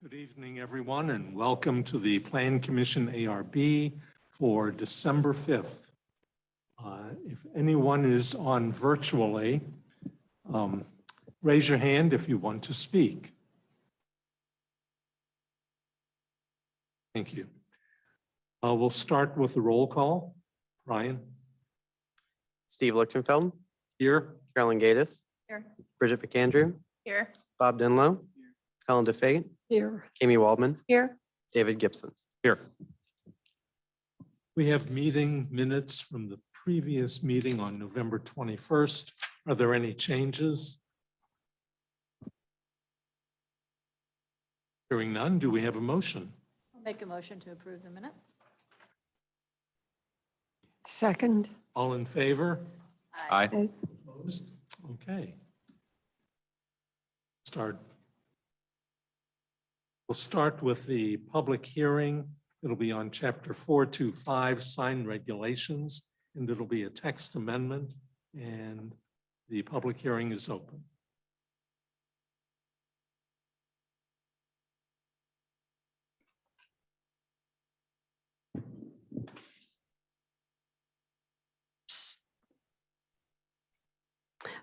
Good evening, everyone, and welcome to the Plan Commission ARB for December 5th. If anyone is on virtually, raise your hand if you want to speak. Thank you. We'll start with the roll call. Ryan? Steve Lichtenfeld, Here. Carolyn Gatis, Here. Bridget McAndrew, Here. Bob Dinlow, Helen DeFate, Here. Amy Waldman, Here. David Gibson. Here. We have meeting minutes from the previous meeting on November 21st. Are there any changes? Hearing none, do we have a motion? I'll make a motion to approve the minutes. Second. All in favor? Aye. Opposed? Okay. We'll start with the public hearing. It'll be on Chapter 425, sign regulations, and it'll be a text amendment, and the public hearing is open.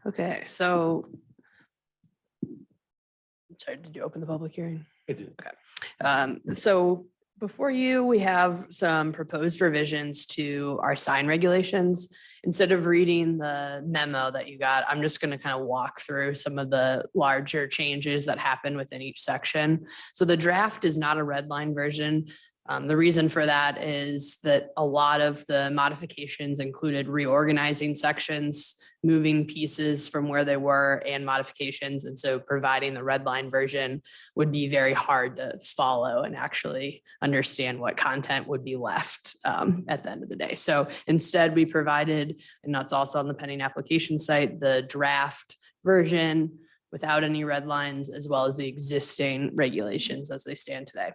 Okay, so. Sorry, did you open the public hearing? I did. So before you, we have some proposed revisions to our sign regulations. Instead of reading the memo that you got, I'm just going to kind of walk through some of the larger changes that happen within each section. So the draft is not a red line version. The reason for that is that a lot of the modifications included reorganizing sections, moving pieces from where they were, and modifications. And so providing the red line version would be very hard to follow and actually understand what content would be left at the end of the day. So instead we provided, and that's also on the pending application site, the draft version without any red lines, as well as the existing regulations as they stand today.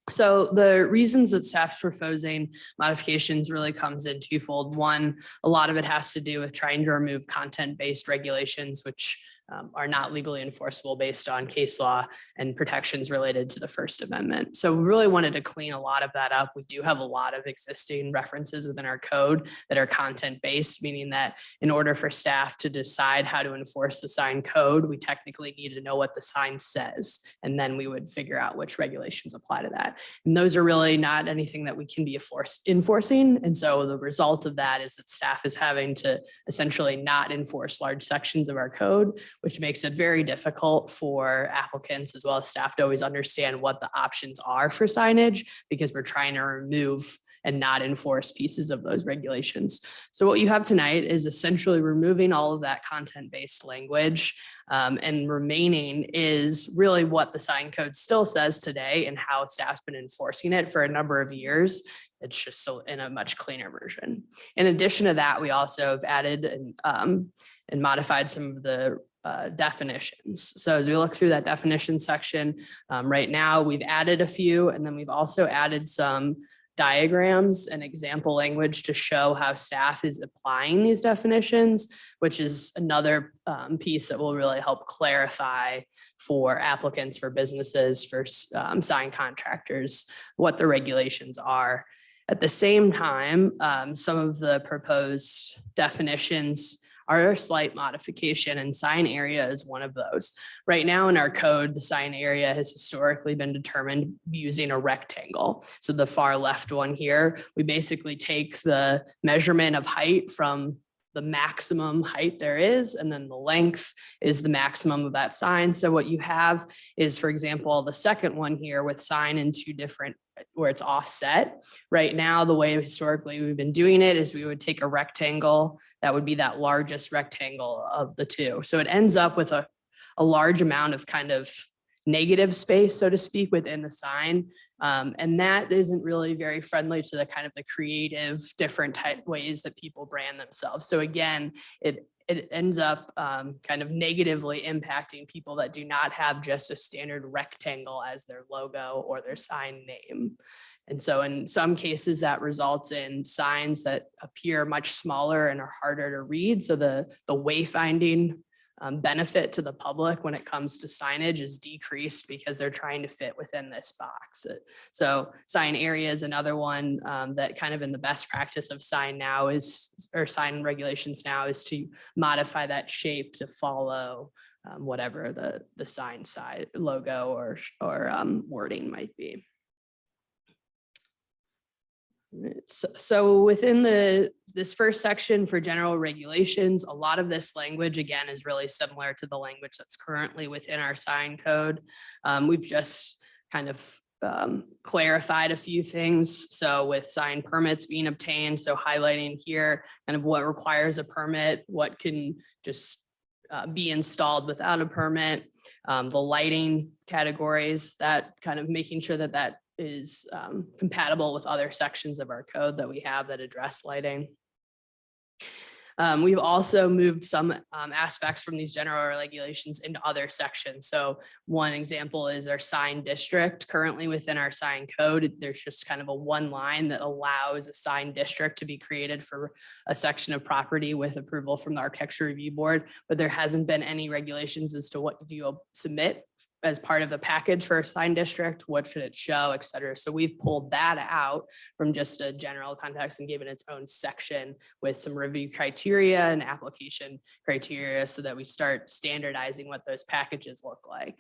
So the reasons that staff's proposing modifications really comes in twofold. One, a lot of it has to do with trying to remove content-based regulations, which are not legally enforceable based on case law and protections related to the First Amendment. So we really wanted to clean a lot of that up. We do have a lot of existing references within our code that are content-based, meaning that in order for staff to decide how to enforce the sign code, we technically need to know what the sign says, and then we would figure out which regulations apply to that. And those are really not anything that we can be enforcing. And so the result of that is that staff is having to essentially not enforce large sections of our code, which makes it very difficult for applicants as well as staff to always understand what the options are for signage, because we're trying to remove and not enforce pieces of those regulations. So what you have tonight is essentially removing all of that content-based language, and remaining is really what the sign code still says today and how staff's been enforcing it for a number of years. It's just so in a much cleaner version. In addition to that, we also have added and modified some of the definitions. So as we look through that definition section, right now we've added a few, and then we've also added some diagrams and example language to show how staff is applying these definitions, which is another piece that will really help clarify for applicants, for businesses, for sign contractors, what the regulations are. At the same time, some of the proposed definitions are a slight modification, and sign area is one of those. Right now in our code, the sign area has historically been determined using a rectangle. So the far left one here, we basically take the measurement of height from the maximum height there is, and then the length is the maximum of that sign. So what you have is, for example, the second one here with sign in two different, where it's offset. Right now, the way historically we've been doing it is we would take a rectangle that would be that largest rectangle of the two. So it ends up with a large amount of kind of negative space, so to speak, within the sign. And that isn't really very friendly to the kind of the creative different type ways that people brand themselves. So again, it ends up kind of negatively impacting people that do not have just a standard rectangle as their logo or their sign name. And so in some cases that results in signs that appear much smaller and are harder to read. So the wayfinding benefit to the public when it comes to signage is decreased because they're trying to fit within this box. So sign area is another one that kind of in the best practice of sign now is, or sign regulations now is to modify that shape to follow whatever the sign side logo or wording might be. So within this first section for general regulations, a lot of this language, again, is really similar to the language that's currently within our sign code. We've just kind of clarified a few things. So with sign permits being obtained, so highlighting here kind of what requires a permit, what can just be installed without a permit, the lighting categories, that kind of making sure that that is compatible with other sections of our code that we have that address lighting. We've also moved some aspects from these general regulations into other sections. So one example is our sign district. Currently within our sign code, there's just kind of a one line that allows a sign district to be created for a section of property with approval from the Architecture Review Board, but there hasn't been any regulations as to what do you submit as part of the package for a sign district, what should it show, et cetera. So we've pulled that out from just a general context and given its own section with some review criteria and application criteria so that we start standardizing what those packages look like.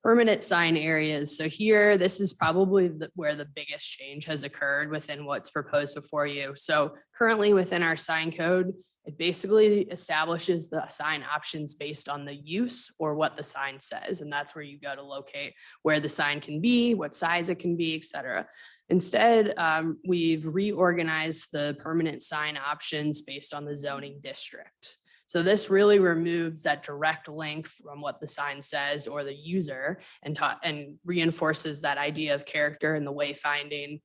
Permanent sign areas. So here, this is probably where the biggest change has occurred within what's proposed before you. So currently within our sign code, it basically establishes the sign options based on the use or what the sign says. And that's where you go to locate where the sign can be, what size it can be, et cetera. Instead, we've reorganized the permanent sign options based on the zoning district. So this really removes that direct link from what the sign says or the user and reinforces that idea of character and the wayfinding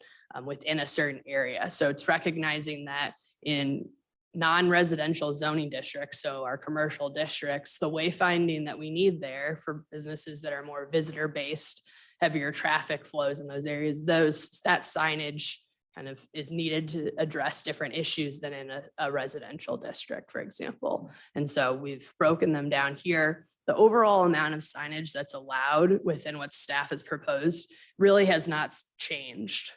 within a certain area. So it's recognizing that in non-residential zoning districts, so our commercial districts, the wayfinding that we need there for businesses that are more visitor-based, heavier traffic flows in those areas, that signage kind of is needed to address different issues than in a residential district, for example. And so we've broken them down here. The overall amount of signage that's allowed within what staff has proposed really has not changed.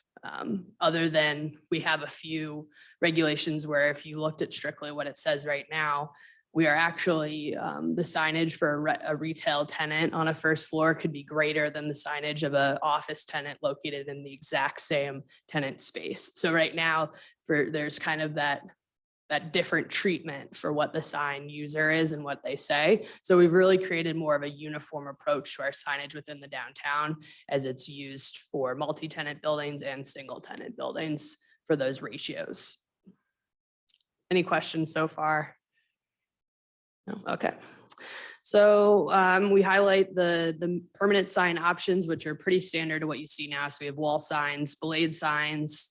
Other than we have a few regulations where if you looked at strictly what it says right now, we are actually, the signage for a retail tenant on a first floor could be greater than the signage of an office tenant located in the exact same tenant space. So right now, there's kind of that different treatment for what the sign user is and what they say. So we've really created more of a uniform approach to our signage within the downtown as it's used for multi-tenant buildings and single tenant buildings for those ratios. Any questions so far? No, okay. So we highlight the permanent sign options, which are pretty standard to what you see now. So we have wall signs, blade signs,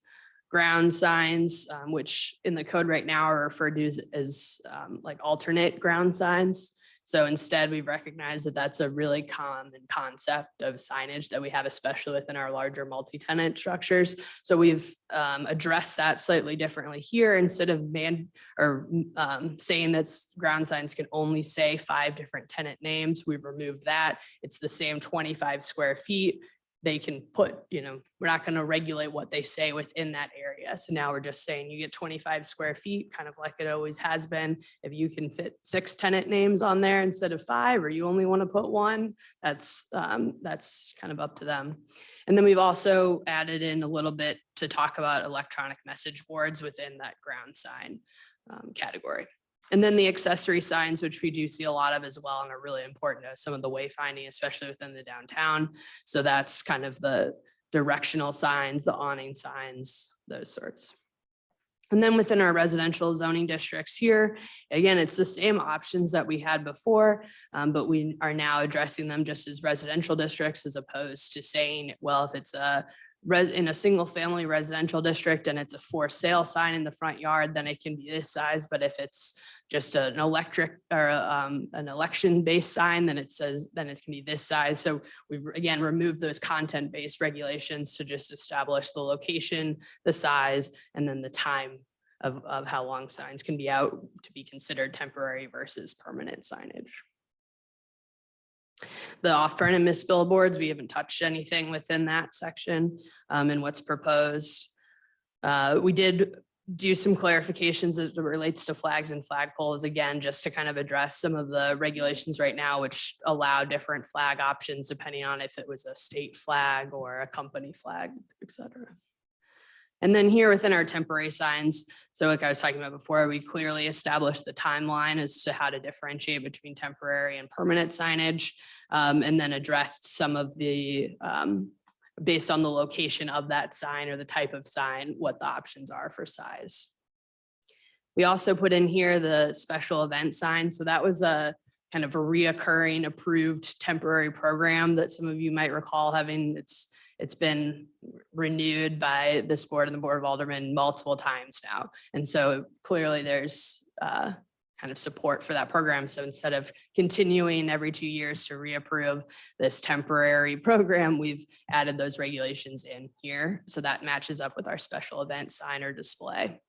ground signs, which in the code right now are referred to as like alternate ground signs. So instead, we've recognized that that's a really common concept of signage that we have, especially within our larger multi-tenant structures. So we've addressed that slightly differently here. Instead of saying that ground signs can only say 5 different tenant names, we've removed that. It's the same 25 square feet. They can put, we're not going to regulate what they say within that area. So now we're just saying you get 25 square feet, kind of like it always has been. If you can fit 6 tenant names on there instead of 5, or you only want to put 1, that's kind of up to them. And then we've also added in a little bit to talk about electronic message boards within that ground sign category. And then the accessory signs, which we do see a lot of as well, and are really important to some of the wayfinding, especially within the downtown. So that's kind of the directional signs, the awning signs, those sorts. And then within our residential zoning districts here, again, it's the same options that we had before, but we are now addressing them just as residential districts as opposed to saying, well, if it's in a single family residential district and it's a for sale sign in the front yard, then it can be this size. But if it's just an electric or an election based sign, then it can be this size. So we've again removed those content based regulations to just establish the location, the size, and then the time of how long signs can be out to to be considered temporary versus permanent signage. The off-premise billboards, we haven't touched anything within that section and what's proposed. We did do some clarifications as it relates to flags and flagpoles, again, just to kind of address some of the regulations right now, which allow different flag options depending on if it was a state flag or a company flag, et cetera. And then here within our temporary signs, so like I was talking about before, we clearly established the timeline as to how to differentiate between temporary and permanent signage, and then addressed some of the, based on the location of that sign or the type of sign, what the options are for size. We also put in here the special event sign. So that was a kind of a reoccurring approved temporary program that some of you might recall having. It's been renewed by this board and the Board of Aldermen multiple times now. And so clearly there's kind of support for that program. So instead of continuing every 2 years to reapprove this temporary program, we've added those regulations in here. So that matches up with our special event sign or display.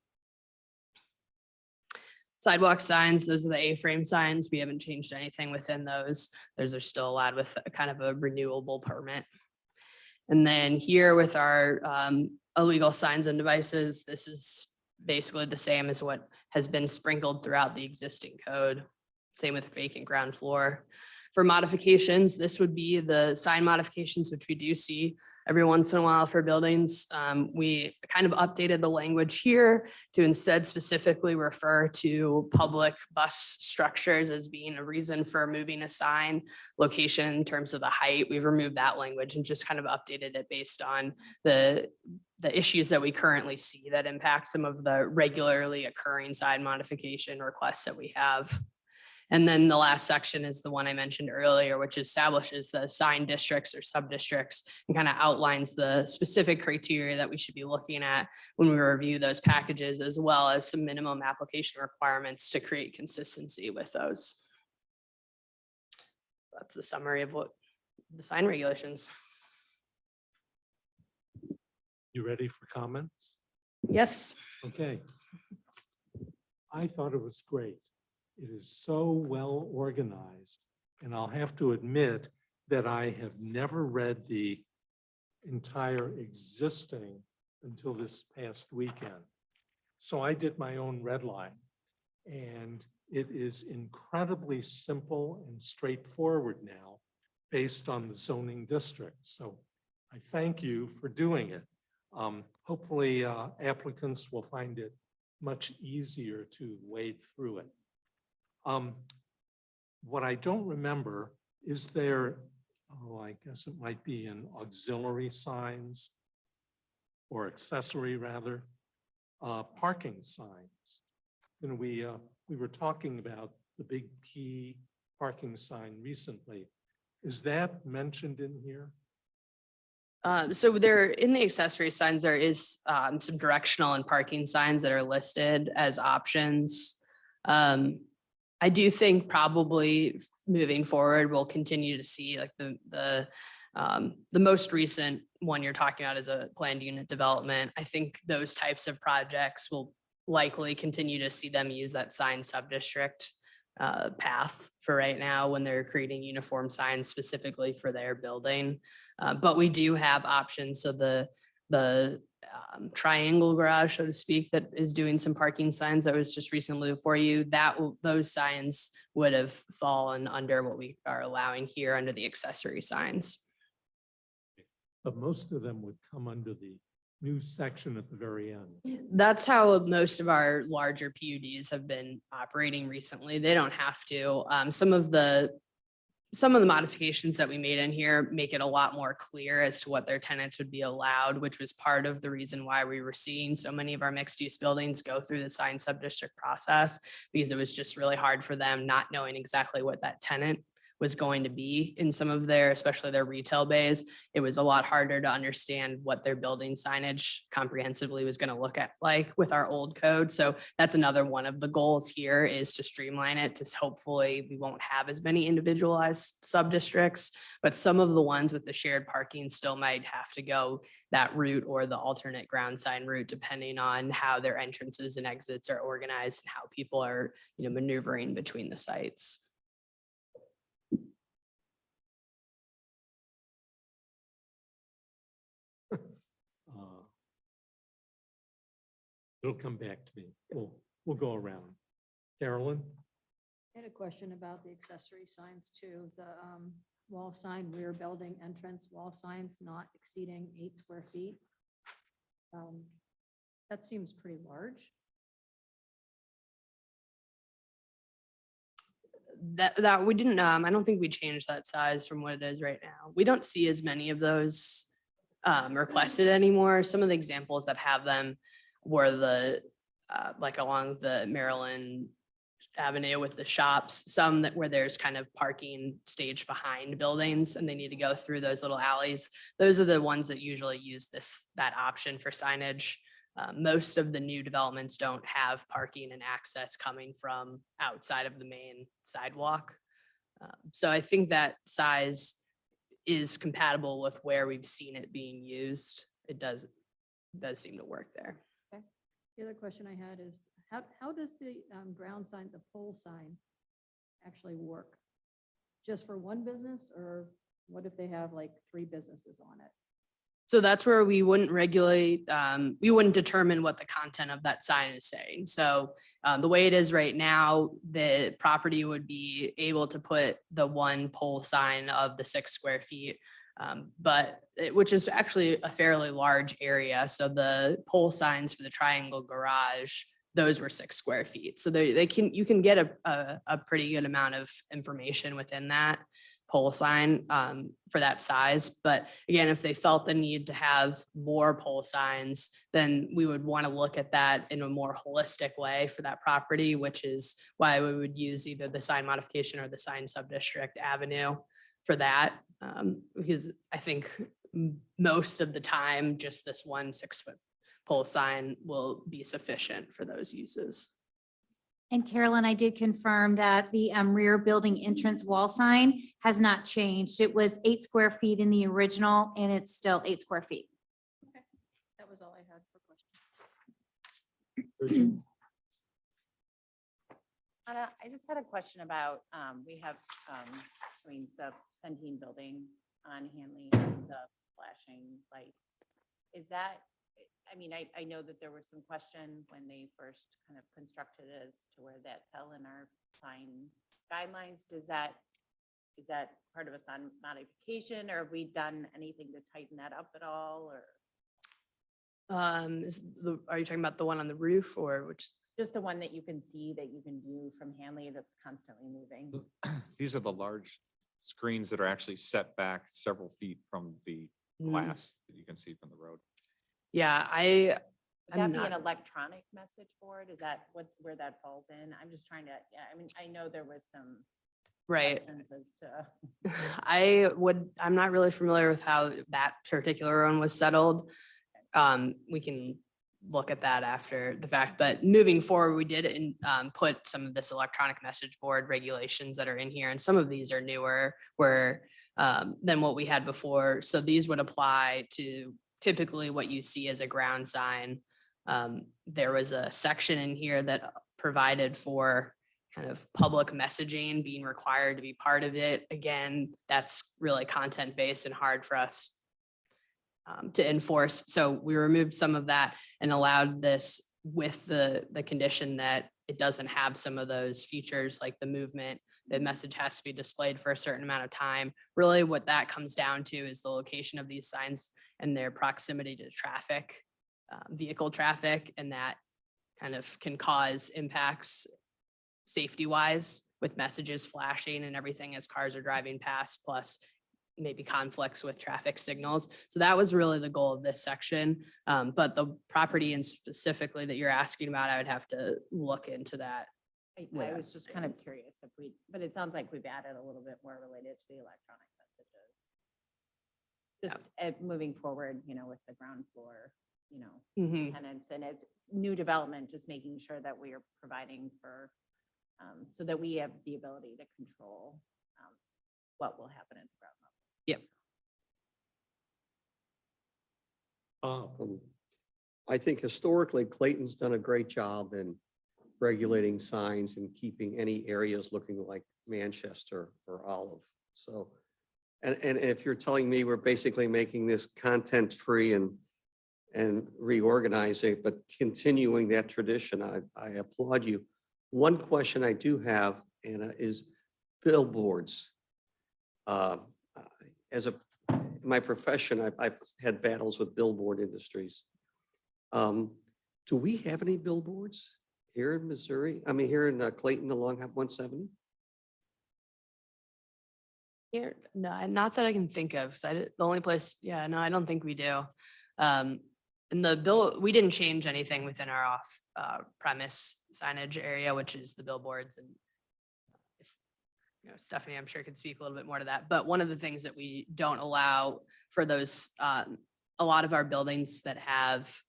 Sidewalk signs, those are the A-frame signs. We haven't changed anything within those. Those are still allowed with a kind of a renewable permit. And then here with our illegal signs and devices, this is basically the same as what has been sprinkled throughout the existing code. Same with vacant ground floor. For modifications, this would be the sign modifications, which we do see every once in a while for buildings. We kind of updated the language here to instead specifically refer to public bus structures as being a reason for moving a sign. Location in terms of the height, we've removed that language and just kind of updated it based on the issues that we currently see that impact some of the regularly occurring sign modification requests that we have. And then the last section is the one I mentioned earlier, which establishes the sign districts or sub-districts and kind of outlines the specific criteria that we should be looking at when we review those packages, as well as some minimum application requirements to create consistency with those. That's the summary of what the sign regulations. You ready for comments? Yes. Okay. I thought it was great. It is so well organized, and I'll have to admit that I have never read the entire existing until this past weekend. So I did my own red line, and it is incredibly simple and straightforward now based on the zoning district. So I thank you for doing it. Hopefully applicants will find it much easier to wade through it. What I don't remember is there, I guess it might be in auxiliary signs or accessory rather, parking signs. And we were talking about the big P parking sign recently. Is that mentioned in here? So there in the accessory signs, there is some directional and parking signs that are listed as options. I do think probably moving forward, we'll continue to see like the most recent one you're talking about is a planned unit development. I think those types of projects will likely continue to see them use that sign sub-district path for right now when they're creating uniform signs specifically for their building. But we do have options. So the triangle garage, so to speak, that is doing some parking signs that was just recently before you, those signs would have fallen under what we are allowing here under the accessory signs. But most of them would come under the new section at the very end. That's how most of our larger PUDs have been operating recently. They don't have to. Some of the modifications that we made in here make it a lot more clear as to what their tenants would be allowed, which was part of the reason why we were seeing so many of our mixed use buildings go through the sign sub-district process, because it was just really hard for them not knowing exactly what that tenant was going to be in some of their, especially their retail bays. It was a lot harder to understand what their building signage comprehensively was going to look at like with our old code. So that's another one of the goals here, is to streamline it, to hopefully we won't have as many individualized sub-districts, but some of the ones with the shared parking still might have to go that route or the alternate ground sign route, depending on how their entrances and exits are organized and how people are, maneuvering between the sites. It'll come back to me. We'll go around. Carolyn? I had a question about the accessory signs too, the wall sign, rear building entrance, wall signs not exceeding 8 square feet. That seems pretty large. That we didn't, I don't think we changed that size from what it is right now. We don't see as many of those requested anymore. Some of the examples that have them were the, like along the Maryland Avenue with the shops, some that where there's kind of parking staged behind buildings and they need to go through those little alleys. Those are the ones that usually use that option for signage. Most of the new developments don't have parking and access coming from outside of the main sidewalk. So I think that size is compatible with where we've seen it being used. It does seem to work there. The other question I had is, how does the ground sign, the pole sign actually work? Just for one business, or what if they have like 3 businesses on it? So that's where we wouldn't regulate, we wouldn't determine what the content of that sign is saying. So the way it is right now, the property would be able to put the one pole sign of the 6 square feet, which is actually a fairly large area. So the pole signs for the triangle garage, those were 6 square feet. So you can get a pretty good amount of information within that pole sign for that size. But again, if they felt the need to have more pole signs, then we would want to look at that in a more holistic way for that property, which is why we would use either the sign modification or the sign sub-district avenue for that. Because I think most of the time, just this one 6-foot pole sign will be sufficient for those uses. And Carolyn, I did confirm that the rear building entrance wall sign has not changed. It was 8 square feet in the original and it's still 8 square feet. Okay, that was all I had for questions. I just had a question about, we have, the Centene building on Hanley has the flashing lights. Is that, I know that there was some question when they first kind of constructed it as to where that fell in our sign guidelines. Is that part of a sign modification, or have we done anything to tighten that up at all, or? Are you talking about the one on the roof, or which? Just the one that you can see, that you can view from Hanley, that's constantly moving. These are the large screens that are actually set back several feet from the glass that you can see from the road. Yeah, Would that I'm be an not, electronic message board? Is that where that falls in? I'm just trying to, I know there was some right. questions as to. I'm not really familiar with how that particular one was settled. We can look at that after the fact, but moving forward, we did put some of this electronic message board regulations that are in here, and some of these are newer than what we had before. So these would apply to typically what you see as a ground sign. There was a section in here that provided for kind of public messaging being required to be part of it. Again, that's really content-based and hard for us to enforce. So we removed some of that and allowed this with the condition that it doesn't have some of those features like the movement. The message has to be displayed for a certain amount of time. Really what that comes down to is the location of these signs and their proximity to traffic, vehicle traffic, and that kind of can cause impacts safety wise with messages flashing and everything as cars are driving past, plus maybe conflicts with traffic signals. So that was really the goal of this section. But the property and specifically that you're asking about, I would have to look into that I Way was just kind of outstands. curious if we, but it sounds like we've added a little bit more related to the electronic messages. Just moving forward, with the ground floor, Mhm. tenants and as new development, just making sure that we are providing for, so that we have the ability to control what will happen at the ground level. I think historically Clayton's done a great job in regulating signs and keeping any areas looking like Manchester or Olive. So, and if you're telling me we're basically making this content free and reorganizing, but continuing that tradition, I applaud you. One question I do have, Anna, is billboards. As a, in my profession, I've had battles with billboard industries. Do we have any billboards here in Missouri? I mean, here in Clayton along 170? Here, no, not that I can think of. 'Cause the only place, yeah, no, I don't think we do. And the bill, we didn't change anything within our off premise signage area, which is the billboards and Stephanie, I'm sure could speak a little bit more to that. But one of the things that we don't allow for those, a lot of our buildings that have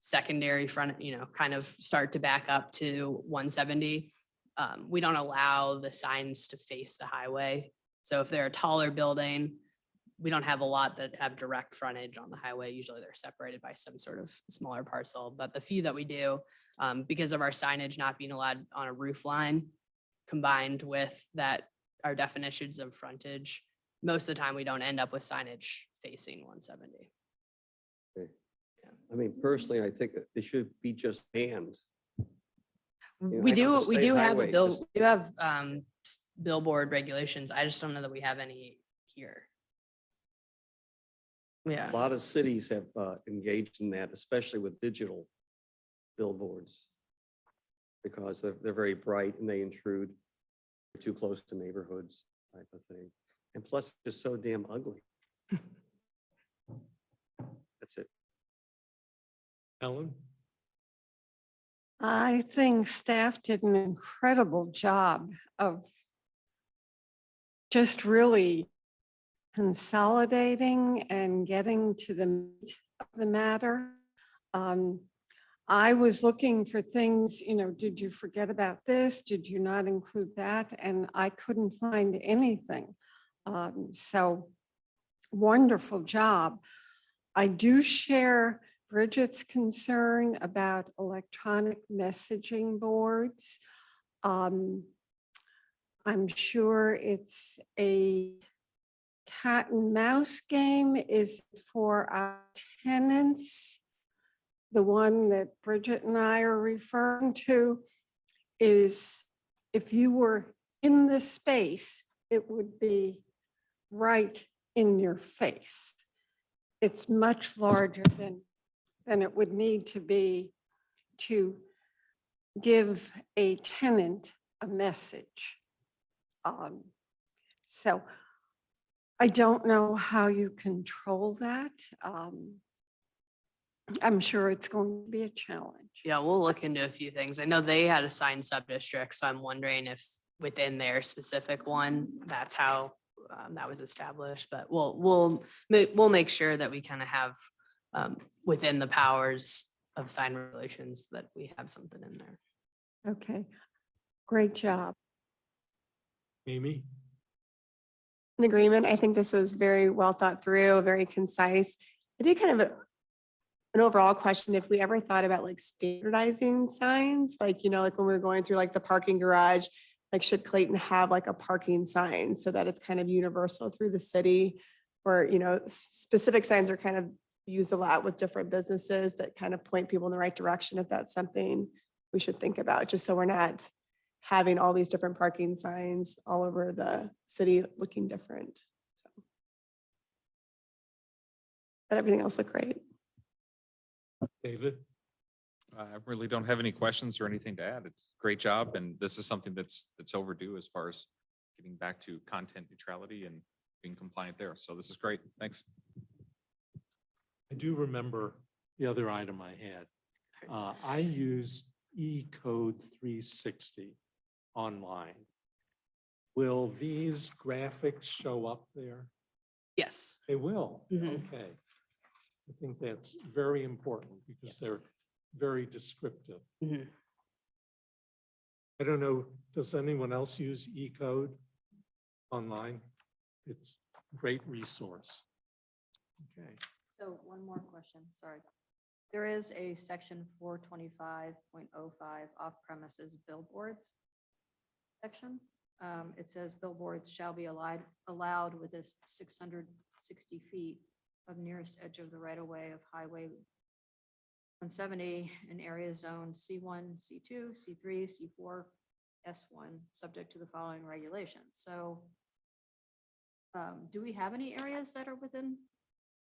secondary front, kind of start to back up to 170. We don't allow the signs to face the highway. So if they're a taller building, we don't have a lot that have direct frontage on the highway. Usually they're separated by some sort of smaller parcel, but the few that we do, because of our signage not being allowed on a roof line, combined with that, our definitions of frontage, most of the time we don't end up with signage facing 170. I mean, personally, I think it should be just banned. We I know the do state have highway we do have billboard regulations. I just don't know that we have any here. Yeah. A lot of cities have engaged in that, especially with digital billboards. Because they're very bright and they intrude too close to neighborhoods type of thing. And plus, it's so damn ugly. That's it. Ellen? I think staff did an incredible job of just really consolidating and getting to the meat of the matter. I was looking for things, did you forget about this? Did you not include that? And I couldn't find anything. So wonderful job. I do share Bridget's concern about electronic messaging boards. I'm sure it's a cat and mouse game. Is it for our tenants? The one that Bridget and I are referring to is if you were in the space, it would be right in your face. It's much larger than it would need to be to give a tenant a message. So I don't know how you control that. I'm sure it's going to be a challenge. Yeah, we'll look into a few things. I know they had assigned sub-districts, so I'm wondering if within their specific one, that's how that was established. But we'll make sure that we kind of have within the powers of sign regulations that we have something in there. Okay, great job. Amy? In agreement. I think this was very well thought through, very concise. I did kind of an overall question, if we ever thought about like standardizing signs, like, like when we were going through like the parking garage, like should Clayton have like a parking sign so that it's kind of universal through the city? Or, specific signs are kind of used a lot with different businesses that kind of point people in the right direction. If that's something we should think about, just so we're not having all these different parking signs all over the city looking different. So. But everything else looked great. David? I really don't have any questions or anything to add. It's a great job. And this is something that's overdue as far as getting back to content neutrality and being compliant there. So this is great. Thanks. I do remember the other item I had. I use E-code 360 online. Will these graphics show up there? Yes. They will, Mhm. okay. I think that's very important because they're very descriptive. Mhm. I don't know, does anyone else use E-code online? It's a great resource. Okay, So one more question, sorry. There is a section 425.05 off-premises billboards section. It says billboards shall be allowed with this 660 feet of nearest edge of the right-of-way of Highway 170 in areas zoned C1, C2, C3, C4, S1, subject to the following regulations. So do we have any areas that are within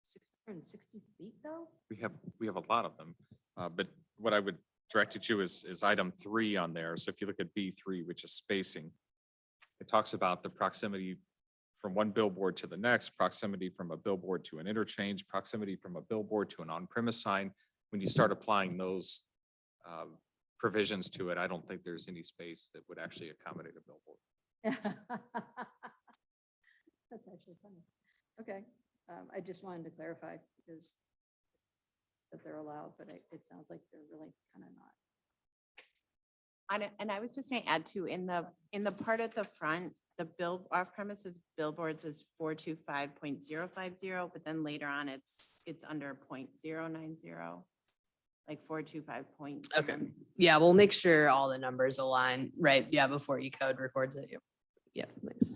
660 feet though? We have a lot of them, but what I would direct you to is item 3 on there. So if you look at B3, which is spacing, it talks about the proximity from one billboard to the next, proximity from a billboard to an interchange, proximity from a billboard to an on-premise sign. When you start applying those provisions to it, I don't think there's any space that would actually accommodate a billboard. That's actually funny. Okay, I just wanted to clarify because that they're allowed, but it sounds like they're really kind of not. And I was just going to add too, in the part at the front, the off premises billboards is 425.050, but then later on it's under 0.090, like 425. Okay. Yeah, we'll make sure all the numbers align, right? Yeah, before E-code records it. Yep. Yeah, thanks.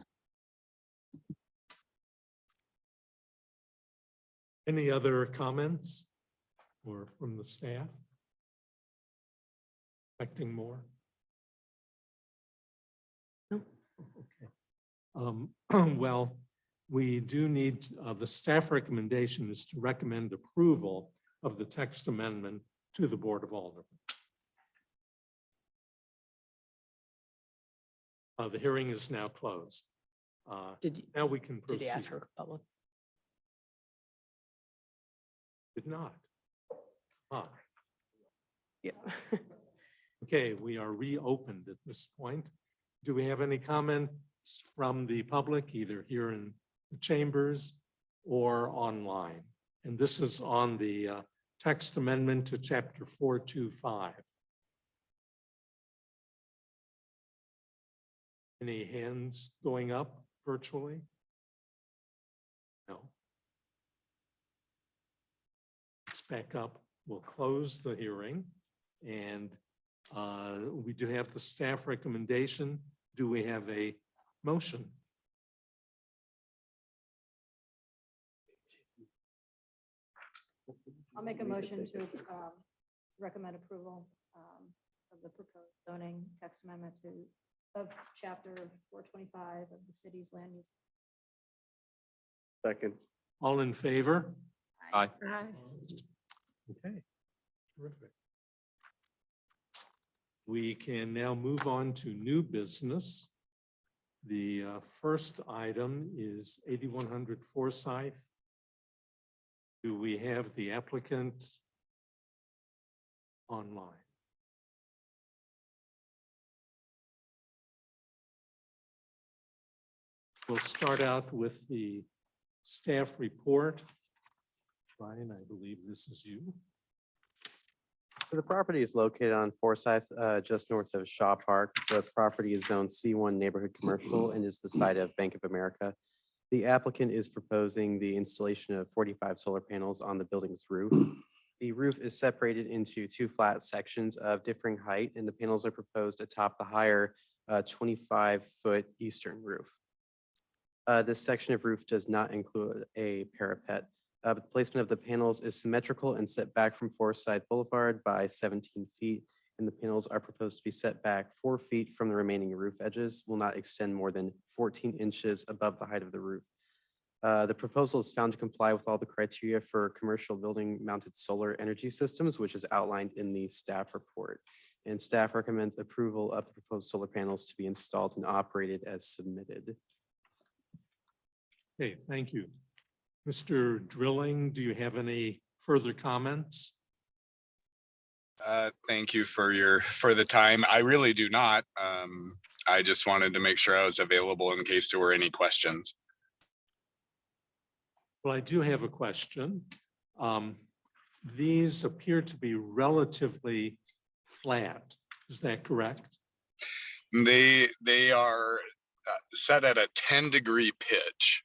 any other comments or from the staff? Expecting more? No. Okay. Well, we do need, the staff recommendation is to recommend approval of the text amendment to the Board of Aldermen. The hearing is now closed. Now we can Did proceed. you ask for public? Did not. Ah, Yeah. okay, we are reopened at this point. Do we have any comments from the public, either here in the chambers or online? And this is on the text amendment to chapter 425. Any hands going up virtually? No. Let's back up. We'll close the hearing and we do have the staff recommendation. Do we have a motion? I'll make a motion to recommend approval of the proposed zoning text amendment of chapter 425 of the city's land use. Second. All in favor? Aye. Okay, terrific. We can now move on to new business. The first item is 8100 Forsyth. Do we have the applicant online? We'll start out with the staff report. Brian, I believe this is you. So the property is located on Forsyth, just north of Shaw Park. The property is zoned C1 neighborhood commercial and is the site of Bank of America. The applicant is proposing the installation of 45 solar panels on the building's roof. The roof is separated into two flat sections of differing height, and the panels are proposed atop the higher 25-foot eastern roof. This section of roof does not include a parapet. The placement of the panels is symmetrical and set back from Forsyth Boulevard by 17 feet, and the panels are proposed to be set back 4 feet from the remaining roof edges, will not extend more than 14 inches above the height of the roof. The proposal is found to comply with all the criteria for commercial building mounted solar energy systems, which is outlined in the staff report. And staff recommends approval of the proposed solar panels to be installed and operated as submitted. Okay, thank you. Mr. Drilling, do you have any further comments? Thank you for the time. I really do not. I just wanted to make sure I was available in case there were any questions. Well, I do have a question. These appear to be relatively flat. Is that correct? They are set at a 10-degree pitch.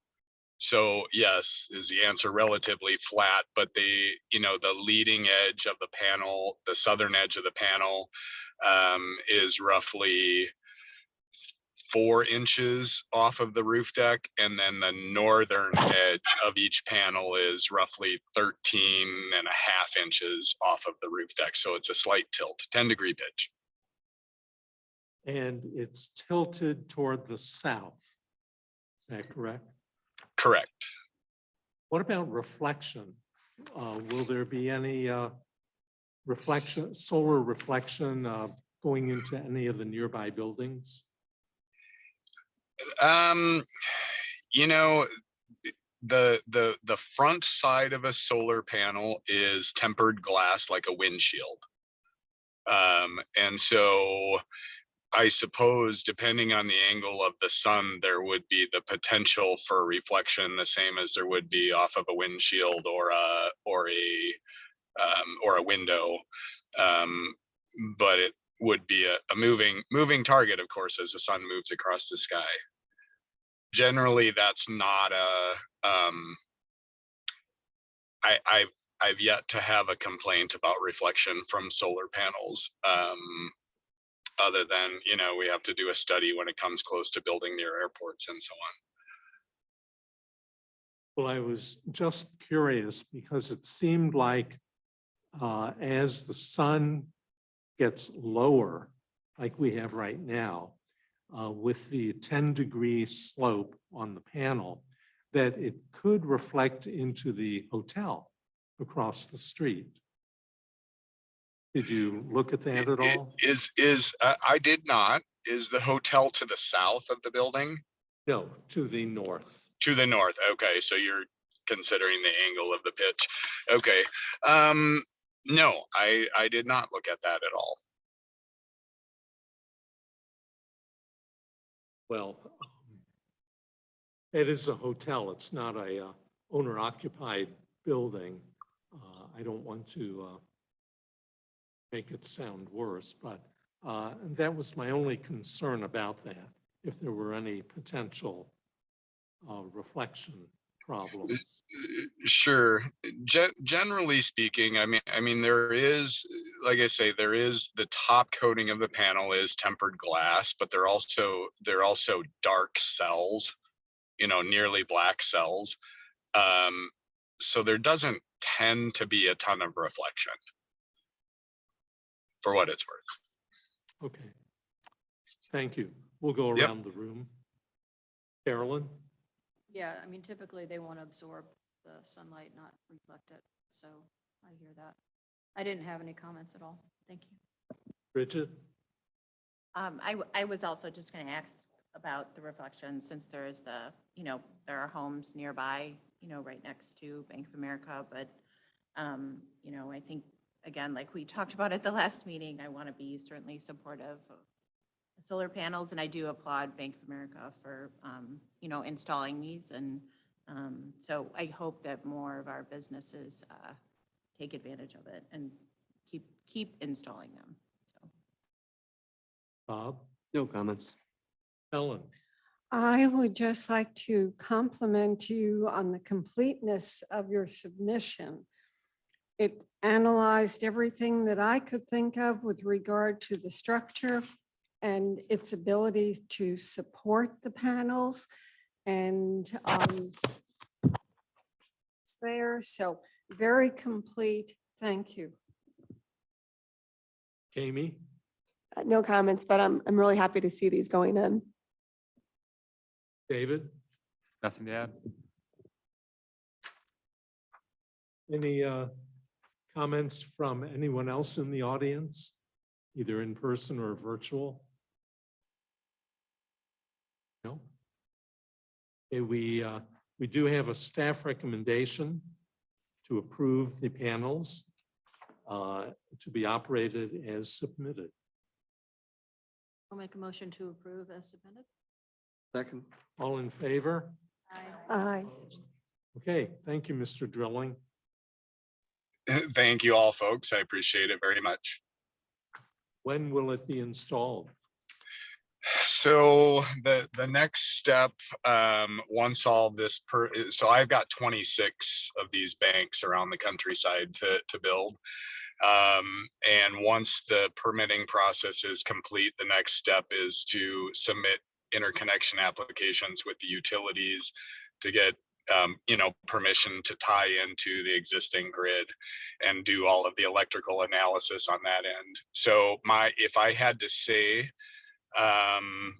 So yes, is the answer, relatively flat, but the leading edge of the panel, the southern edge of the panel, is roughly 4 inches off of the roof deck. And then the northern edge of each panel is roughly 13.5 inches off of the roof deck. So it's a slight tilt, 10-degree pitch. And it's tilted toward the south. Is that correct? Correct. What about reflection? Will there be any reflection, solar reflection going into any of the nearby buildings? You know, the front side of a solar panel is tempered glass like a windshield. And so I suppose depending on the angle of the sun, there would be the potential for reflection, the same as there would be off of a windshield or a window. But it would be a moving target, of course, as the sun moves across the sky. Generally, that's not I've yet to have a complaint about reflection from solar panels. Other than, we have to do a study when it comes close to building near airports and so on. Well, I was just curious because it seemed like as the sun gets lower, like we have right now, with the 10-degree slope on the panel, that it could reflect into the hotel across the street. Did you look at that at all? I did not. Is the hotel to the south of the building? No, to the north. To the north. Okay, so you're considering the angle of the pitch. Okay. No, I did not look at that at all. Well, it is a hotel. It's not a owner-occupied building. I don't want to make it sound worse, but that was my only concern about that, if there were any potential reflection problems. Sure. Generally speaking, I mean, there is, like I say, there is the top coating of the panel is tempered glass, but they're also dark cells, nearly black cells. So there doesn't tend to be a ton of reflection, for what it's worth. Okay. Thank you. We'll go Yep. around the room. Carolyn? Yeah, I mean, typically they want to absorb the sunlight, not reflect it. So I hear that. I didn't have any comments at all. Thank you. Bridget? I was also just going to ask about the reflection, since there is there are homes nearby, right next to Bank of America. But, I think, again, like we talked about at the last meeting, I want to be certainly supportive of the solar panels. And I do applaud Bank of America for, installing these. And so I hope that more of our businesses take advantage of it and keep installing them. So. Bob? No comments. Ellen? I would just like to compliment you on the completeness of your submission. It analyzed everything that I could think of with regard to the structure and its ability to support the panels. And it's there, so very complete. Thank you. Jamie? No comments, but I'm really happy to see these going in. David? Nothing to add. Any comments from anyone else in the audience, either in person or virtual? No? Okay, we do have a staff recommendation to approve the panels to be operated as submitted. I'll make a motion to approve as submitted. Second. All in favor? Aye. Okay, thank you, Mr. Drilling. Thank you all, folks. I appreciate it very much. When will it be installed? So the next step, once all this so I've got 26 of these banks around the countryside to build. And once the permitting process is complete, the next step is to submit interconnection applications with the utilities to get permission to tie into the existing grid and do all of the electrical analysis on that end. So if I had to say, I'm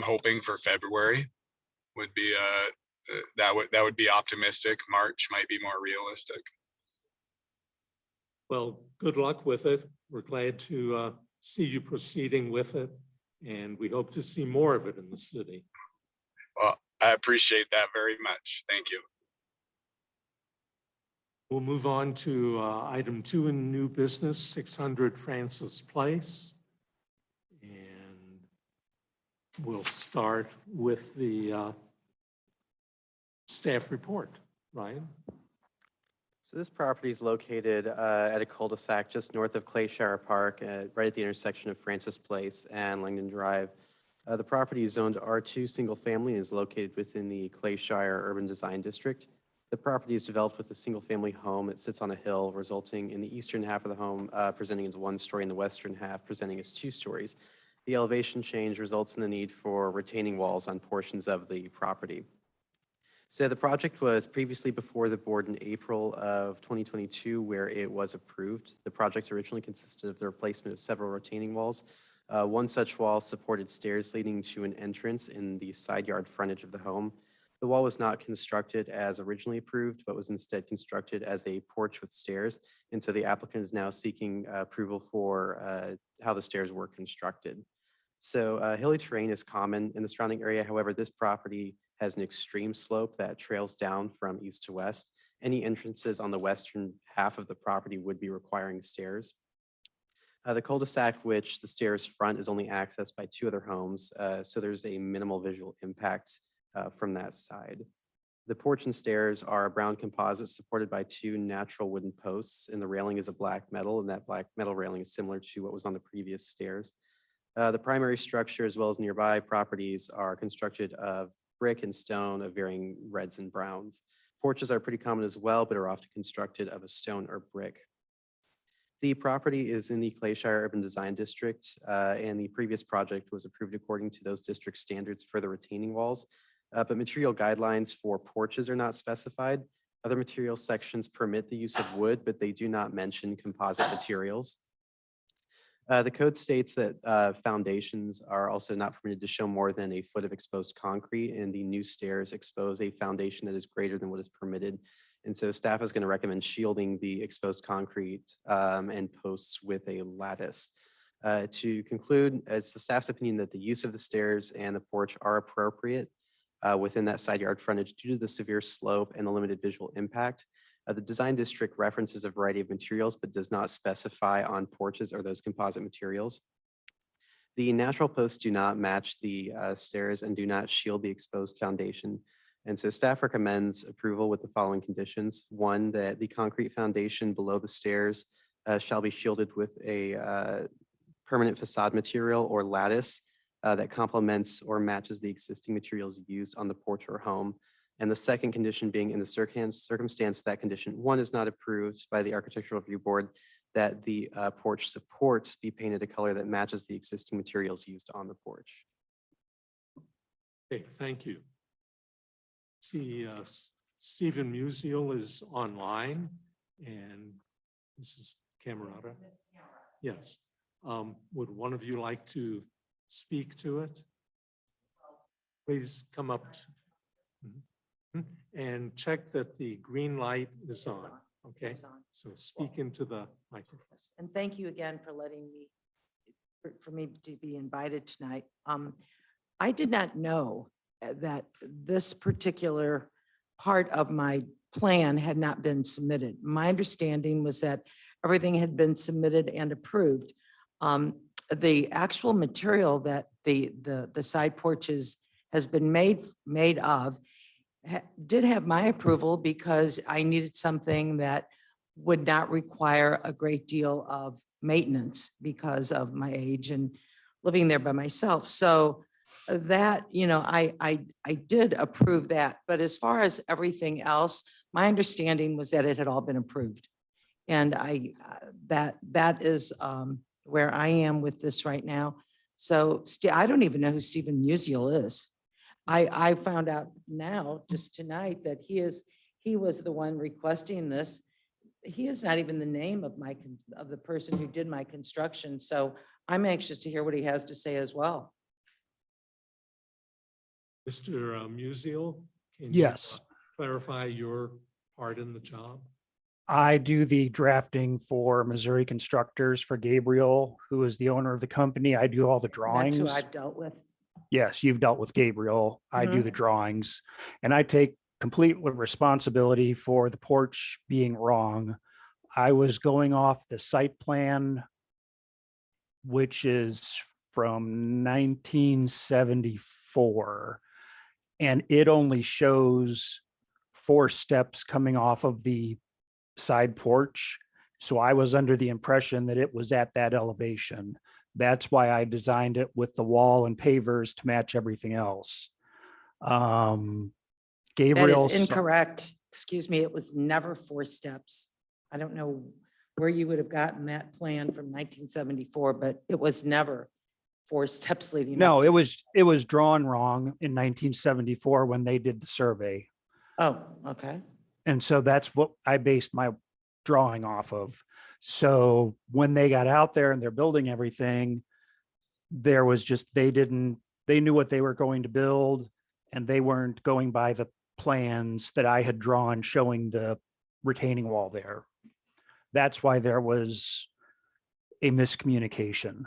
hoping for February would be that would be optimistic. March might be more realistic. Well, good luck with it. We're glad to see you proceeding with it, and we hope to see more of it in the city. Well, I appreciate that very much. Thank you. We'll move on to item 2 in new business, 600 Francis Place. And we'll start with the staff report. Ryan? So this property is located at a cul-de-sac just north of Clayshire Park, right at the intersection of Francis Place and Langdon Drive. The property is zoned R2 single family and is located within the Clayshire Urban Design District. The property is developed with a single family home. It sits on a hill, resulting in the eastern half of the home presenting as 1 story and the western half presenting as 2 stories. The elevation change results in the need for retaining walls on portions of the property. So the project was previously before the board in April of 2022, where it was approved. The project originally consisted of the replacement of several retaining walls. One such wall supported stairs leading to an entrance in the side yard frontage of the home. The wall was not constructed as originally approved, but was instead constructed as a porch with stairs. And so the applicant is now seeking approval for how the stairs were constructed. So hilly terrain is common in the surrounding area. However, this property has an extreme slope that trails down from east to west. Any entrances on the western half of the property would be requiring stairs. The cul-de-sac, which the stairs front, is only accessed by 2 other homes, so there's a minimal visual impact from that side. The porch and stairs are a brown composite supported by 2 natural wooden posts, and the railing is a black metal, and that black metal railing is similar to what was on the previous stairs. The primary structure, as well as nearby properties, are constructed of brick and stone of varying reds and browns. Porches are pretty common as well, but are often constructed of a stone or brick. The property is in the Clayshire Urban Design District, and the previous project was approved according to those district standards for the retaining walls, but material guidelines for porches are not specified. Other material sections permit the use of wood, but they do not mention composite materials. The code states that foundations are also not permitted to show more than a foot of exposed concrete, and the new stairs expose a foundation that is greater than what is permitted. And so staff is going to recommend shielding the exposed concrete and posts with a lattice. To conclude, it's the staff's opinion that the use of the stairs and the porch are appropriate within that side yard frontage due to the severe slope and the limited visual impact. The design district references a variety of materials, but does not specify on porches or those composite materials. The natural posts do not match the stairs and do not shield the exposed foundation. And so staff recommends approval with the following conditions. 1, that the concrete foundation below the stairs shall be shielded with a permanent facade material or lattice that complements or matches the existing materials used on the porch or home. And the second condition being, in the circumstance that condition 1 is not approved by the Architectural Review Board, that the porch supports be painted a color that matches the existing materials used on the porch. Okay, thank you. See, Stephen Musial is online, and this is Camerata. Yes. Would one of you like to speak to it? Please come up. And check that the green light is on, okay? So speak into the microphone. And thank you again for letting me, for me to be invited tonight. I did not know that this particular part of my plan had not been submitted. My understanding was that everything had been submitted and approved. the actual material that the side porches has been made of did have my approval because I needed something that would not require a great deal of maintenance because of my age and living there by myself. So that, I did approve that. But as far as everything else, my understanding was that it had all been approved. And that is where I am with this right now. So I don't even know who Stephen Musial is. I found out now, just tonight, that he was the one requesting this. He is not even the name of of the person who did my construction. So I'm anxious to hear what he has to say as well. Mr. Musial? Can you, Yes, clarify your part in the job? I do the drafting for Missouri Constructors for Gabriel, who is the owner of the company. I do all the That's drawings. who I've dealt with. Yes, you've dealt with Gabriel. I do the drawings, and I take complete responsibility for the porch being wrong. I was going off the site plan, which is from 1974, and it only shows 4 steps coming off of the side porch. So I was under the impression that it was at that elevation. That's why I designed it with the wall and pavers to match everything else. That Gabriel. is incorrect. Excuse me, it was never 4 steps. I don't know where you would have gotten that plan from 1974, but it was never 4 steps leading up. No, it was drawn wrong in 1974 when they did the survey. Oh, okay. And so that's what I based my drawing off of. So when they got out there and they're building everything, there was just, they knew what they were going to build, and they weren't going by the plans that I had drawn showing the retaining wall there. That's why there was a miscommunication.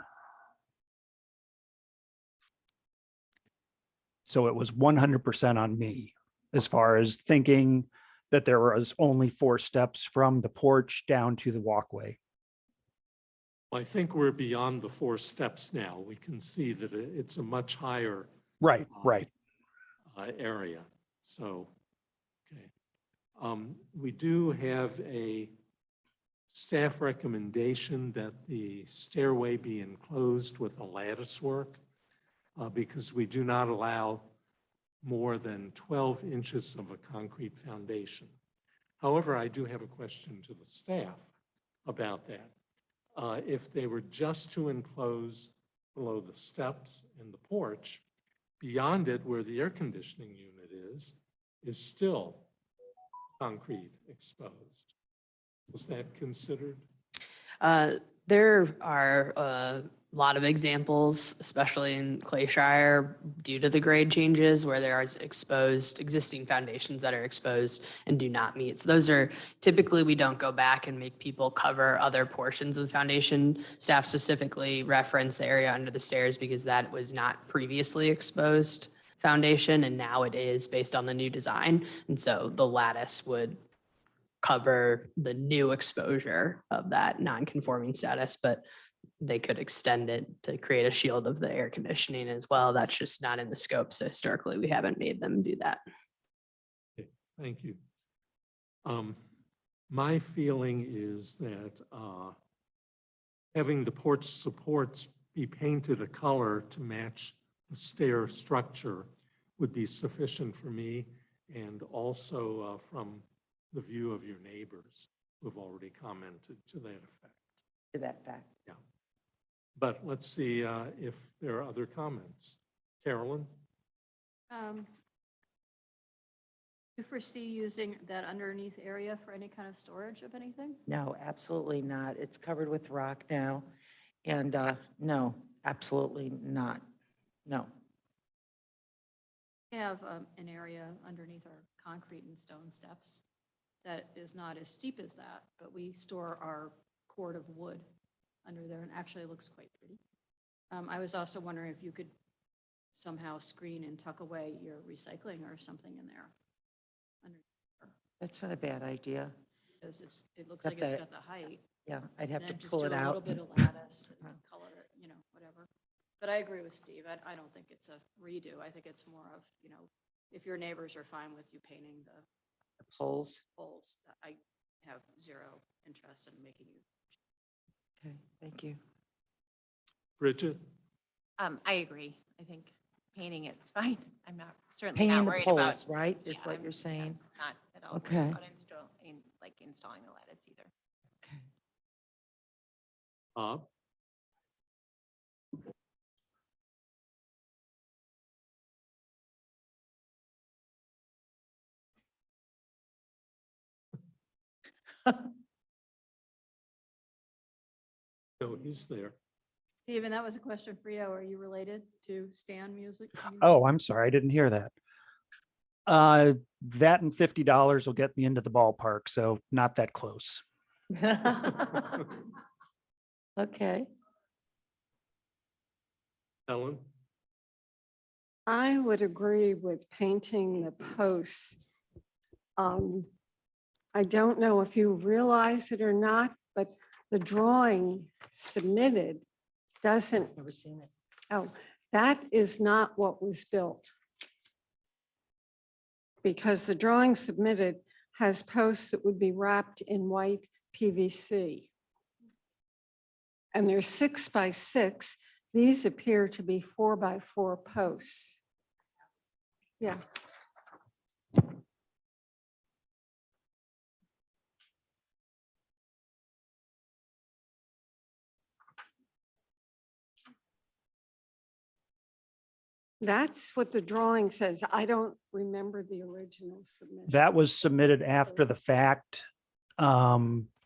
So it was 100% on me as far as thinking that there was only 4 steps from the porch down to the walkway. I think we're beyond the 4 steps now. We can see that it's a much higher Right. area. So, okay. We do have a staff recommendation that the stairway be enclosed with a lattice work because we do not allow more than 12 inches of a concrete foundation. However, I do have a question to the staff about that. If they were just to enclose below the steps and the porch, beyond it where the air conditioning unit is still concrete exposed. Was that considered? There are a lot of examples, especially in Clayshire, due to the grade changes where there is existing foundations that are exposed and do not meet. So those are typically, we don't go back and make people cover other portions of the foundation. Staff specifically reference the area under the stairs because that was not previously exposed foundation, and now it is based on the new design. And so the lattice would cover the new exposure of that non-conforming status, but they could extend it to create a shield of the air conditioning as well. That's just not in the scope. So historically, we haven't made them do that. Okay, thank you. My feeling is that having the porch supports be painted a color to match the stair structure would be sufficient for me, and also from the view of your neighbors who have already commented to that effect. To that fact. Yeah. But let's see if there are other comments. Carolyn? You foresee using that underneath area for any kind of storage of anything? No, absolutely not. It's covered with rock now. And no, absolutely not. No. We have an area underneath our concrete and stone steps that is not as steep as that, but we store our cord of wood under there, and actually it looks quite pretty. I was also wondering if you could somehow screen and tuck away your recycling or something in there. That's not a bad idea. Because it looks Got like it's the- got the height. Yeah, I'd have And to then just pull do it a little out. bit of lattice and color it, you know, whatever. But I agree with Steve. I don't think it's a redo. I think it's more of, you know, if your neighbors are fine with you painting the The poles. poles, I have zero interest in making you. Okay, thank you. Bridget? I agree. I think painting it's fine. I'm not, certainly Painting not the worried about. poles, right, is Yeah, what I'm- you're saying? yes, Not at all. worried Okay. about installing the lattice either. Okay. Bob? No, he's there. Stephen, that was a question for you. Are you related to Stan Music? Oh, I'm sorry, I didn't hear that. That and $50 will get me into the ballpark, so not that close. Okay. Ellen? I would agree with painting the posts. I don't know if you realize it or not, but the drawing submitted doesn't, Never seen it. oh, that is not what was built. Because the drawing submitted has posts that would be wrapped in white PVC. And they're 6 by 6. These appear to be 4 by 4 posts. Yeah. That's what the drawing says. I don't remember the original submission. That was submitted after the fact.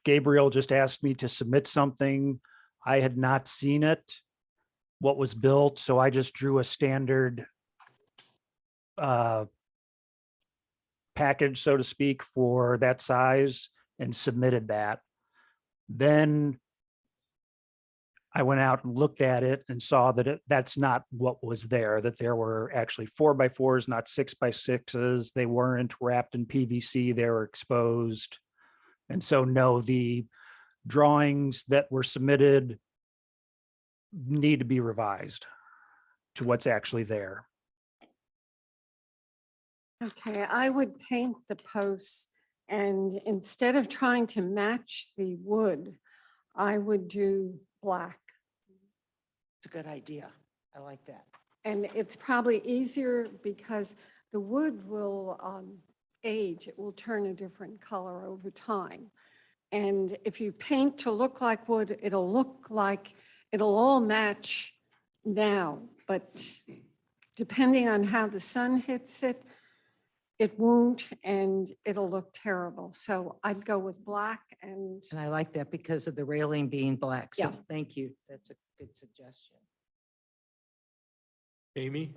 Gabriel just asked me to submit something. I had not seen it, what was built, so I just drew a standard package, so to speak, for that size and submitted that. Then I went out and looked at it and saw that that's not what was there, that there were actually 4 by 4s, not 6 by 6s. They weren't wrapped in PVC, they were exposed. And so, no, the drawings that were submitted need to be revised to what's actually there. Okay, I would paint the posts and instead of trying to match the wood, I would do black. It's a good idea. I like that. And it's probably easier because the wood will age. It will turn a different color over time. And if you paint to look like wood, it'll look like, it'll all match now. But depending on how the sun hits it, it won't and it'll look terrible. So I'd go with black and And I like that because of the railing being black. So Yeah. thank you. That's a good suggestion. Amy?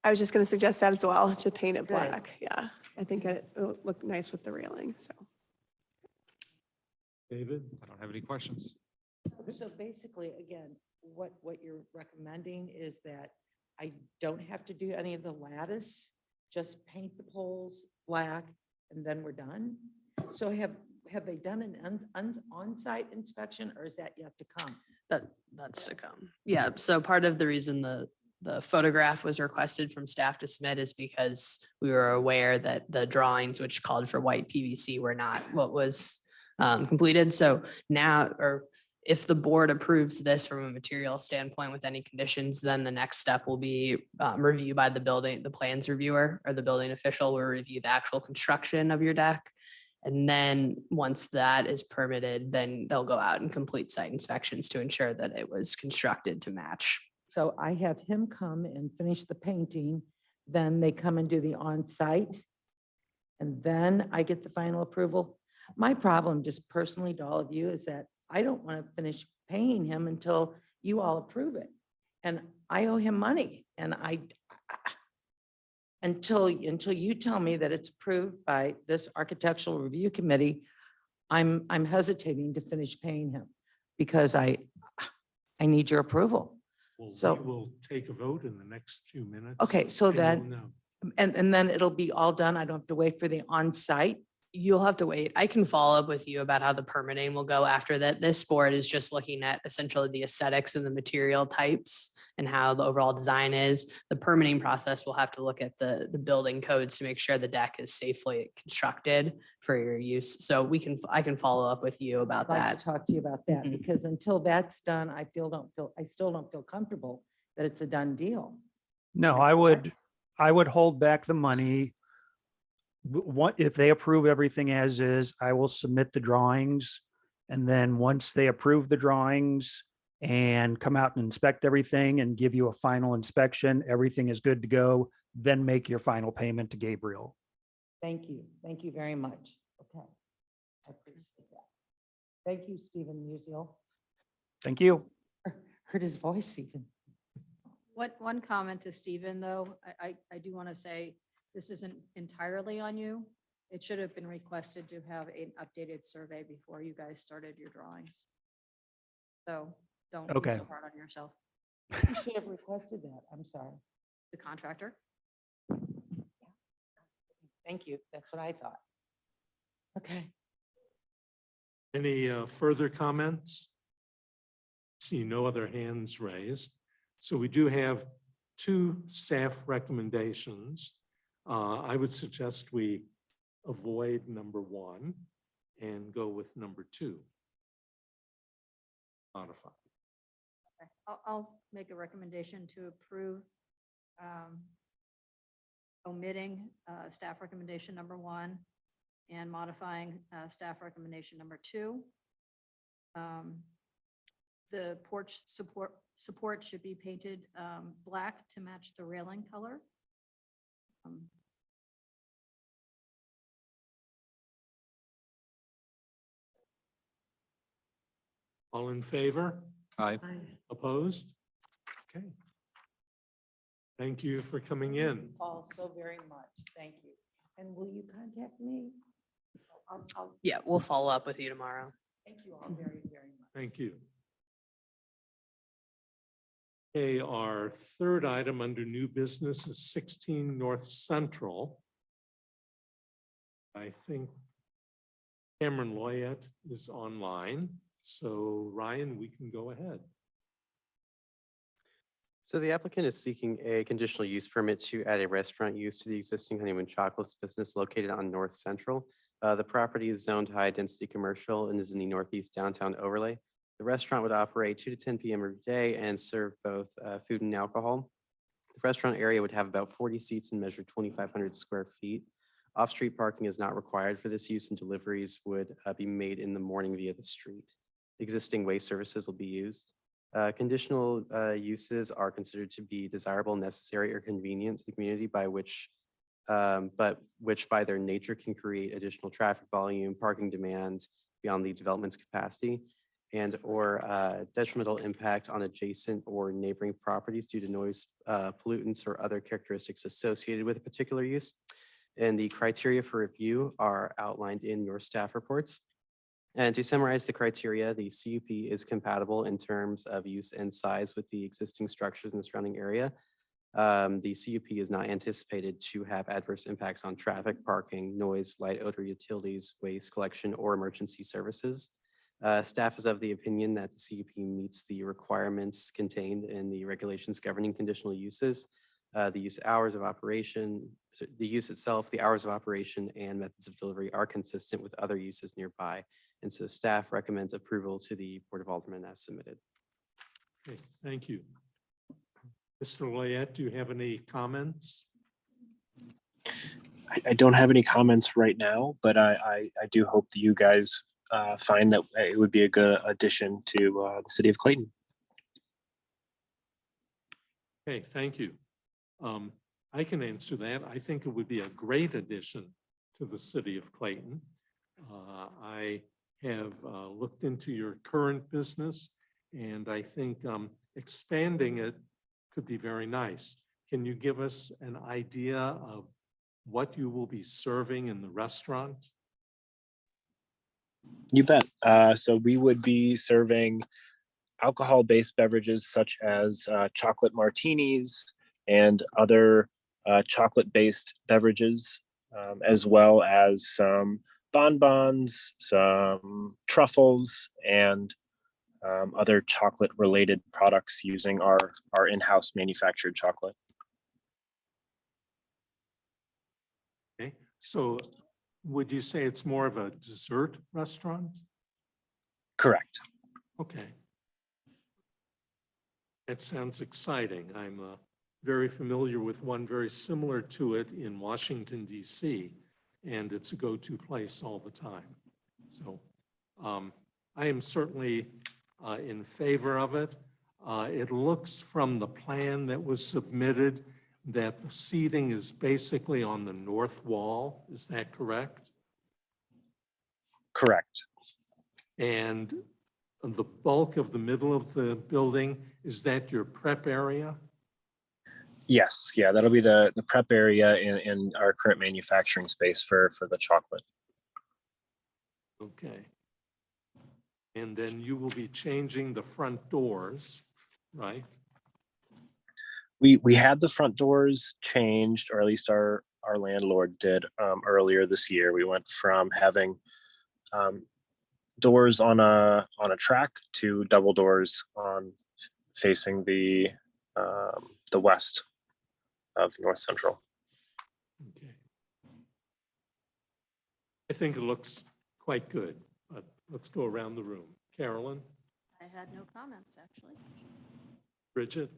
I was just going to suggest that as well, to paint it Good. black. Yeah, I think it will look nice with the railing, so. David? I don't have any questions. So basically, again, what you're recommending is that I don't have to do any of the lattice, just paint the poles black and then we're done? So have they done an on-site inspection or is that yet to come? That's to come. Yeah, so part of the reason the photograph was requested from staff to submit is because we were aware that the drawings which called for white PVC were not what was completed. So now, or if the board approves this from a material standpoint with any conditions, then the next step will be review by the plans reviewer or the building official will review the actual construction of your deck. And then once that is permitted, then they'll go out and complete site inspections to ensure that it was constructed to match. So I have him come and finish the painting, then they come and do the on-site. And then I get the final approval. My problem, just personally to all of you, is that I don't want to finish paying him until you all approve it. And I owe him money and until you tell me that it's approved by this architectural review committee, I'm hesitating to finish paying him because I need your approval. Well, So- we will take a vote in the next few minutes. Okay, so and you'll then- know. And then it'll be all done. I don't have to wait for the on-site. You'll have to wait. I can follow up with you about how the permitting will go after that. This board is just looking at essentially the aesthetics and the material types and how the overall design is. The permitting process will have to look at the building codes to make sure the deck is safely constructed for your use. So I can follow up with you about I'd like that. to talk to you about that, Mhm. because until that's done, I still don't feel comfortable that it's a done deal. No, I would hold back the money. What, if they approve everything as is, I will submit the drawings. And then once they approve the drawings and come out and inspect everything and give you a final inspection, everything is good to go, then make your final payment to Gabriel. Thank you. Thank you very much. Okay. I appreciate that. Thank you, Stephen Musial. Thank you. Heard his voice even. One comment to Stephen, though, I do want to say, this isn't entirely on you. It should have been requested to have an updated survey before you guys started your drawings. So don't be Okay. so hard on yourself. You should have requested that. I'm sorry. The contractor? Thank you. That's what I thought. Okay. Any further comments? See no other hands raised. So we do have 2 staff recommendations. I would suggest we avoid number 1 and go with number 2. Modify. Okay, I'll make a recommendation to approve omitting staff recommendation number 1 and modifying staff recommendation number 2. The porch support should be painted black to match the railing color. All in favor? Aye. Opposed? Okay. Thank you for coming in. All so very much. Thank you. And will you contact me? I'll Yeah, we'll follow up with you tomorrow. thank you all very, very much. Thank you. Okay, our third item under new business is 16 North Central. I think Cameron Loyette is online. So Ryan, we can go ahead. So the applicant is seeking a conditional use permit to add a restaurant use to the existing Honeymoon Chocolates business located on North Central. The property is zoned high density commercial and is in the northeast downtown overlay. The restaurant would operate 2 to 10 p.m. every day and serve both food and alcohol. The restaurant area would have about 40 seats and measure 2,500 square feet. Off-street parking is not required for this use, and deliveries would be made in the morning via the street. Existing waste services will be used. Conditional uses are considered to be desirable, necessary, or convenient to the community but which by their nature can create additional traffic volume, parking demand beyond the development's capacity, and or detrimental impact on adjacent or neighboring properties due to noise, pollutants, or other characteristics associated with a particular use. And the criteria for review are outlined in your staff reports. And to summarize the criteria, the CUP is compatible in terms of use and size with the existing structures in the surrounding area. The CUP is not anticipated to have adverse impacts on traffic, parking, noise, light, odor, utilities, waste collection, or emergency services. Staff is of the opinion that the CUP meets the requirements contained in the regulations governing conditional uses. The use itself, the hours of operation, and methods of delivery are consistent with other uses nearby. And so staff recommends approval to the Board of Aldermen as submitted. Okay, thank you. Mr. Loyette, do you have any comments? I don't have any comments right now, but I do hope that you guys find that it would be a good addition to the city of Clayton. Okay, thank you. I can answer that. I think it would be a great addition to the city of Clayton. I have looked into your current business, and I think expanding it could be very nice. Can you give us an idea of what you will be serving in the restaurant? You bet. So we would be serving alcohol-based beverages such as chocolate martinis and other chocolate-based beverages, as well as some bonbons, some truffles, and other chocolate related products using our in-house manufactured chocolate. Okay, so would you say it's more of a dessert restaurant? Correct. Okay. That sounds exciting. I'm very familiar with one very similar to it in Washington, DC, and it's a go-to place all the time. So I am certainly in favor of it. It looks from the plan that was submitted that the seating is basically on the north wall. Is that correct? Correct. And the bulk of the middle of the building, is that your prep area? Yes, yeah, that'll be the prep area in our current manufacturing space for the chocolate. Okay. And then you will be changing the front doors, right? We had the front doors changed, or at least our landlord did earlier this year. We went from having doors on a track to double doors on facing the west of North Central. Okay. I think it looks quite good, but let's go around the room. Carolyn, I had no comments, actually. Bridget,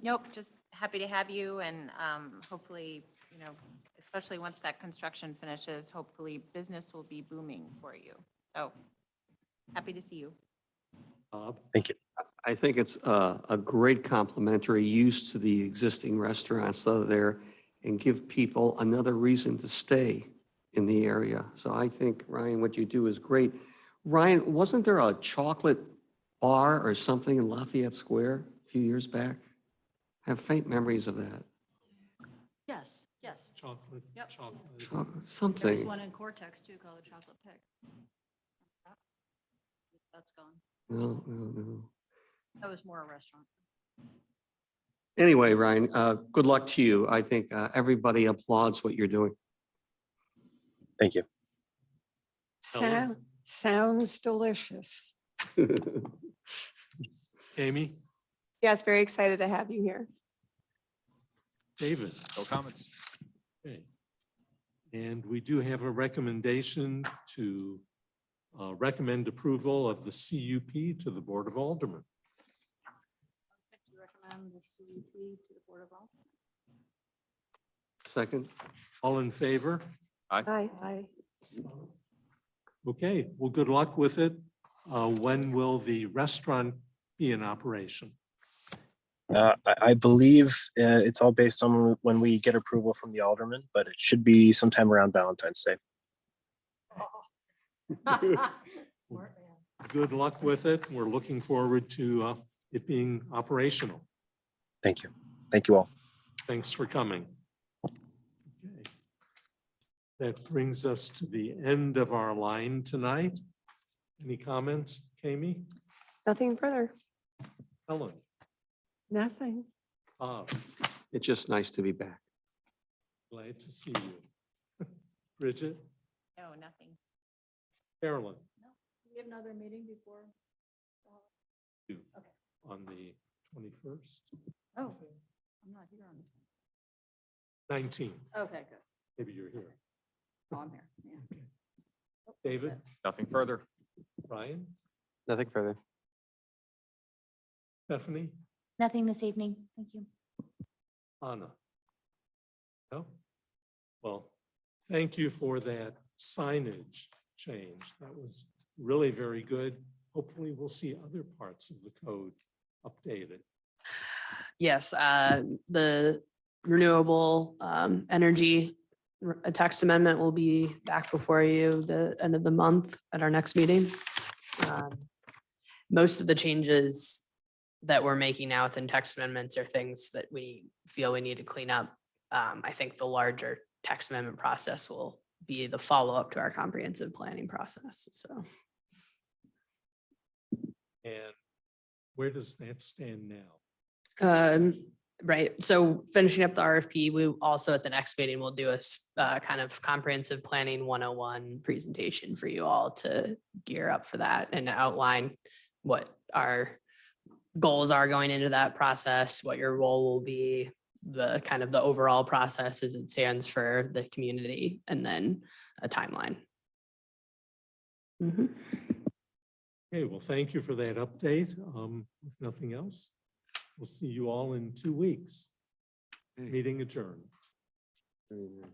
Nope, just happy to have you and hopefully, you know, especially once that construction finishes, hopefully business will be booming for you. So happy to see you. Bob, Thank you. I think it's a great complementary use to the existing restaurants that are there and give people another reason to stay in the area. So I think, Ryan, what you do is great. Ryan, wasn't there a chocolate bar or something in Lafayette Square a few years back? I have faint memories of that. Yes, yes. chocolate, Yep. chocolate. Cho- There was Something. one in Cortex too called the Chocolate Pig. That's gone. No. That was more a restaurant. Anyway, Ryan, good luck to you. I think everybody applauds what you're doing. Thank you. Sounds delicious. Amy, Yes, very excited to have you here. David. No comments. Okay. And we do have a recommendation to recommend approval of the CUP to the Board of Aldermen. Do you recommend the CUP to the Board of Aldermen? Second, All in favor? Hi. Okay, well, good luck with it. When will the restaurant be in operation? I believe it's all based on when we get approval from the alderman, but it should be sometime around Valentine's Day. Smart man. Good luck with it. We're looking forward to it being operational. Thank you. Thank you all. Thanks for coming. Okay. That brings us to the end of our line tonight. Any comments, Kami? Nothing further. Helen? Nothing. Bob? it's just nice to be back. Glad to see you. Bridget? No, nothing. Carolyn? No, we have another meeting before. On the 21st? Oh, I'm not here on the 19th. 20th. Okay, good. Maybe you're here. Oh, I'm here. Yeah. Okay. Oh, that's David? it. Nothing further. Ryan? Nothing further. Stephanie? Nothing this evening. Thank you. Anna? No? Well, thank you for that signage change. That was really very good. Hopefully, we'll see other parts of the code updated. Yes, the renewable energy text amendment will be back before you the end of the month at our next meeting. Most of the changes that we're making now within text amendments are things that we feel we need to clean up. I think the larger text amendment process will be the follow-up to our comprehensive planning process, so. And where does that stand now? Right, so finishing up the RFP, we also at the next meeting, we'll do a kind of comprehensive planning 101 presentation for you all to gear up for that and outline what our goals are going into that process, what your role will be, the kind of the overall process as it stands for the community, and then a timeline. Mhm. Okay, well, thank you for that update. If nothing else, we'll see you all in 2 weeks. Meeting adjourned. Very nice.